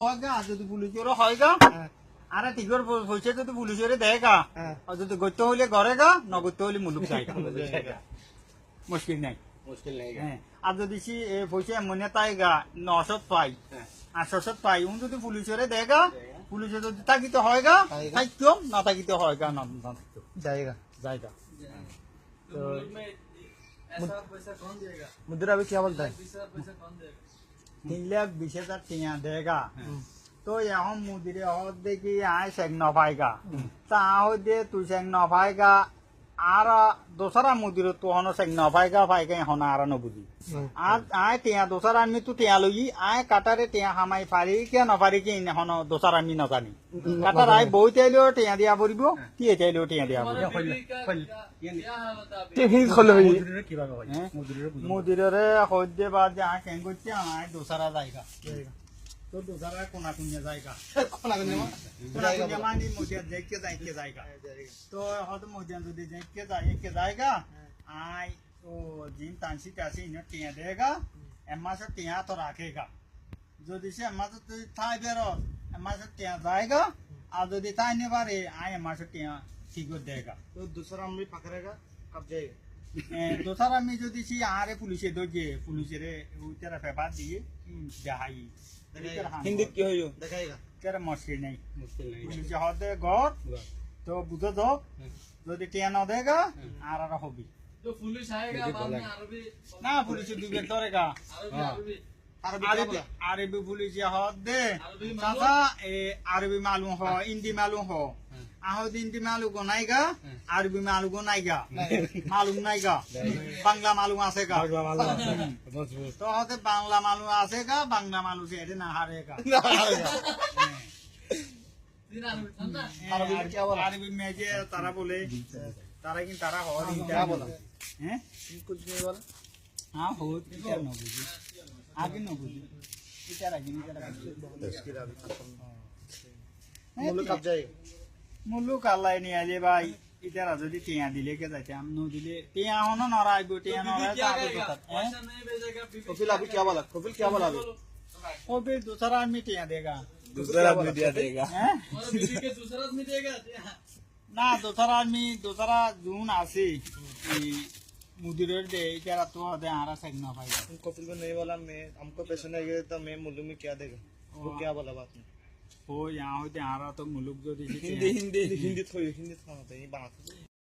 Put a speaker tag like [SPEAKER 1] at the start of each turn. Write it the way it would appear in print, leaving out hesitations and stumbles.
[SPEAKER 1] হয়গা যদি পুলিশের হয়গা আরে টিকর পয়সা যদি পুলিশের দেয়গা যদি গত্য হইলে ঘরে গা নগত্য হইলে মুলুক যায়গা মুশকিল নাই হ্যাঁ আর যদি সে পয়সা এমনি তাইগা 900 পাই 800 পাই উন যদি পুলিশের দেয়গা পুলিশে যদি তাকিতে হয়গা থাকতো না তাকিতে হয়গা না
[SPEAKER 2] जाएगा
[SPEAKER 1] যায়গা তো
[SPEAKER 2] मुद्रा अभी क्या बोलता है
[SPEAKER 1] 3,20,000 টিয়া দেগা তো এখন মুদিরে হদ দেখি আয় শেখ ন পাইগা তা হদে তুই শেখ ন পাইগা আর দোসরা মুদিরে তো হন শেখ ন পাইগা এখন আর ন বুঝি আর আয় টিয়া দোসরা আমি তো টিয়া লই আয় কাটারে টিয়া হামাই পারি কে ন পারি কি হন দোসরা আমি নাজানি কাটার আয় বই চাইলেও টিয়া দিয়া পড়িব টিয়ে চাইলেও টিয়া দিয়া মুদিরে হদে বাদ আয় কেন করছে আয় দোসরা জায়গা তো দোসরা কোনা কোনা জায়গা কোনা কোনা মানে মুদিয়া দেখতে যাইতে জায়গা তো হয়তো মুদিয়া যদি দেখতে যাইতে জায়গা আয় ও জিন টানসি টাসি ইনো টিয়া দেগা এমাস টিয়া তো রাখেগা যদি সে এমাস তুই থাই বেরো এমাস টিয়া जाएगा আর যদি তাই নে পারে আয় এমাস টিয়া ঠিক করে দেগা
[SPEAKER 2] तो दूसरा हम भी पकड़ेगा कब जाएगा
[SPEAKER 1] দোসরা আমি যদি সে আরে পুলিশে দইয়ে পুলিশের উইটারা পেপার দিয়ে দেখাই
[SPEAKER 2] हिंदी क्यों हो दिखाएगा
[SPEAKER 1] কেরে মুশকিল নাই পুলিশে হদে ঘর তো বুঝো তো যদি টিয়া না দেগা আর আর হবি
[SPEAKER 3] तो पुलिस आएगा बाद में अरबी
[SPEAKER 1] না পুলিশে দিবে তোরেগা
[SPEAKER 2] अरबी
[SPEAKER 1] আরবি পুলিশে হদে চাচা আরবি মালুম হ হিন্দি মালুম হ আহদ হিন্দি মালুম গো নাইগা আরবি মালুম গো নাইগা মালুম নাইগা বাংলা মালুম আছে গা তো হতে বাংলা মালুম আছে গা বাংলা মালুম সে না হারেগা
[SPEAKER 3] दिन अरबी था ना
[SPEAKER 2] अरबी में क्या बोला?
[SPEAKER 1] আরবি में যে তারা বলে তারা কিন্তু তারা হওয়ার
[SPEAKER 2] क्या बोला
[SPEAKER 1] হ্যাঁ
[SPEAKER 2] कुछ नहीं बोला
[SPEAKER 1] হ্যাঁ হো টিচার ন বুঝি আগে ন বুঝি টিচার আগে
[SPEAKER 2] मुल्क कब जाएगा
[SPEAKER 1] মুলুক আল্লাহ নিয়ে আলে ভাই ইটারা যদি টিয়া দিলে কে যাইতে আম ন দিলে টিয়া হন নরাইব টিয়া নরাই তো আগে কথা
[SPEAKER 3] पैसा नहीं भेजेगा
[SPEAKER 2] कपिल अभी क्या बोला कपिल क्या बोला अभी
[SPEAKER 1] ও फिर दूसरा आदमी टिया देगा
[SPEAKER 2] दूसरा भी दिया देगा
[SPEAKER 1] हैं
[SPEAKER 3] और बीवी के दूसरा आदमी देगा
[SPEAKER 1] না दूसरा आदमी दूसरा जून আছে এই মুদিরের দে ইটারা তো দে আরা সাইড না পাই
[SPEAKER 2] कपिल को नहीं बोला मैं हमको पैसे नहीं गए तो मैं मुल्क में क्या देगा वो क्या बोला बात में
[SPEAKER 1] ও ইয়া হইতে আরা তো মুলুক যদি
[SPEAKER 2] हिंदी हिंदी हिंदी थोड़ी हिंदी थोड़ा होता है ये बात